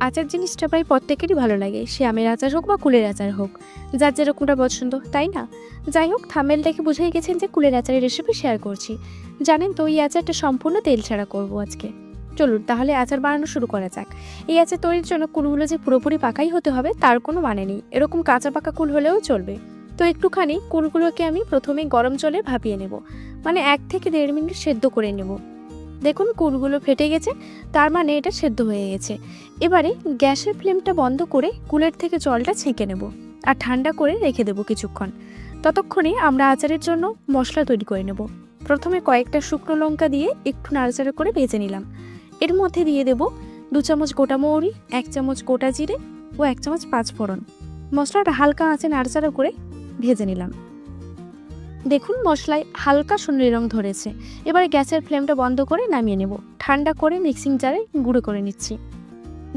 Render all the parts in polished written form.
আচার জিনিসটা প্রায় প্রত্যেকেরই ভালো লাগে, সে আমের আচার হোক বা কুলের আচার হোক, যার যেরকমটা পছন্দ, তাই না? যাই হোক, থাম্বনেল দেখে বুঝেই গেছেন যে কুলের আচারের রেসিপি শেয়ার করছি। জানেন তো, এই আচারটা সম্পূর্ণ তেল ছাড়া করব আজকে। চলুন তাহলে আচার বানানো শুরু করা যাক। এই আচার তৈরির জন্য কুলগুলো যে পুরোপুরি পাকাই হতে হবে তার কোনো মানে নেই, এরকম কাঁচা পাকা কুল হলেও চলবে। তো একটুখানি কুলগুলোকে আমি প্রথমে গরম জলে ভাপিয়ে নেব, মানে 1 থেকে 1.5 মিনিট সেদ্ধ করে নেব। দেখুন কুলগুলো ফেটে গেছে, তার মানে এটা সেদ্ধ হয়ে গেছে। এবারে গ্যাসের ফ্লেমটা বন্ধ করে কুলের থেকে জলটা ছেঁকে নেব আর ঠান্ডা করে রেখে দেবো কিছুক্ষণ। ততক্ষণে আমরা আচারের জন্য মশলা তৈরি করে নেব। প্রথমে কয়েকটা শুকনো লঙ্কা দিয়ে একটু নাড়াচাড়া করে ভেজে নিলাম। এর মধ্যে দিয়ে দেব 2 চামচ গোটা মৌরি, 1 চামচ গোটা জিরে ও 1 চামচ পাঁচফোড়ন। মশলাটা হালকা আঁচে নাড়াচাড়া করে ভেজে নিলাম। দেখুন মশলায় হালকা সোনালি রং ধরেছে। এবারে গ্যাসের ফ্লেমটা বন্ধ করে নামিয়ে নেব। ঠান্ডা করে মিক্সিং জারে গুঁড়ো করে নিচ্ছি।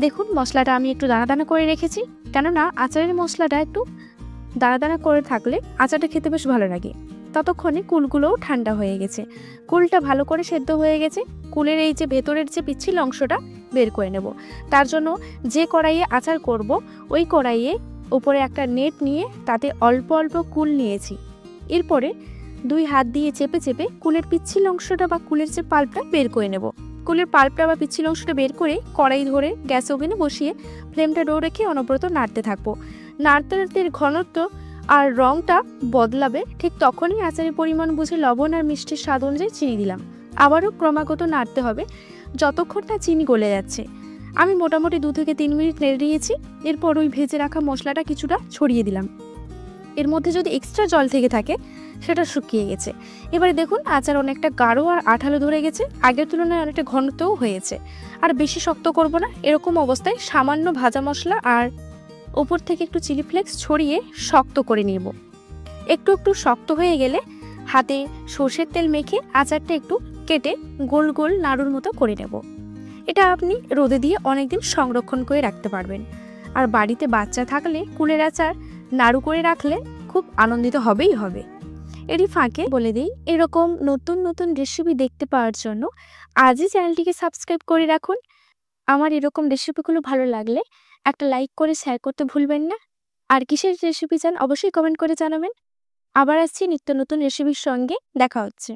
দেখুন মশলাটা আমি একটু দানা দানা করে রেখেছি, কেননা আচারের মশলাটা একটু দানা দানা করে থাকলে আচারটা খেতে বেশ ভালো লাগে। ততক্ষণে কুলগুলোও ঠান্ডা হয়ে গেছে, কুলটা ভালো করে সেদ্ধ হয়ে গেছে। কুলের এই যে ভেতরের যে পিচ্ছিল অংশটা বের করে নেব। তার জন্য যে কড়াইয়ে আচার করব ওই কড়াইয়ে উপরে একটা নেট নিয়ে তাতে অল্প অল্প কুল নিয়েছি। এরপরে 2 হাত দিয়ে চেপে চেপে কুলের পিচ্ছিল অংশটা বা কুলের যে পাল্পটা বের করে নেব। কুলের পাল্পটা বা পিচ্ছিল অংশটা বের করে কড়াই ধরে গ্যাস ওভেনে বসিয়ে ফ্লেমটা লো রেখে অনবরত নাড়তে থাকবো। নাড়তে নাড়তে ঘনত্ব আর রংটা বদলাবে, ঠিক তখনই আচারের পরিমাণ বুঝে লবণ আর মিষ্টির স্বাদ অনুযায়ী চিনি দিলাম। আবারও ক্রমাগত নাড়তে হবে যতক্ষণ না চিনি গলে যাচ্ছে। আমি মোটামুটি 2 থেকে 3 মিনিট নেড়ে দিয়েছি। এরপর ওই ভেজে রাখা মশলাটা কিছুটা ছড়িয়ে দিলাম। এর মধ্যে যদি এক্সট্রা জল থেকে থাকে সেটা শুকিয়ে গেছে। এবারে দেখুন আচার অনেকটা গাঢ় আর আঠালো ধরে গেছে, আগের তুলনায় অনেকটা ঘনত্বও হয়েছে। আর বেশি শক্ত করব না, এরকম অবস্থায় সামান্য ভাজা মশলা আর ওপর থেকে একটু চিলি ফ্লেক্স ছড়িয়ে শক্ত করে নেব। একটু একটু শক্ত হয়ে গেলে হাতে সর্ষের তেল মেখে আচারটা একটু কেটে গোল গোল নাড়ুর মতো করে নেব। এটা আপনি রোদে দিয়ে অনেকদিন সংরক্ষণ করে রাখতে পারবেন। আর বাড়িতে বাচ্চা থাকলে কুলের আচার নাড়ু করে রাখলে খুব আনন্দিত হবেই হবে। এরই ফাঁকে বলে দিই, এরকম নতুন নতুন রেসিপি দেখতে পাওয়ার জন্য আজই চ্যানেলটিকে সাবস্ক্রাইব করে রাখুন। আমার এরকম রেসিপিগুলো ভালো লাগলে একটা লাইক করে শেয়ার করতে ভুলবেন না। আর কিসের রেসিপি চান অবশ্যই কমেন্ট করে জানাবেন। আবার আসছি নিত্য নতুন রেসিপির সঙ্গে, দেখা হচ্ছে।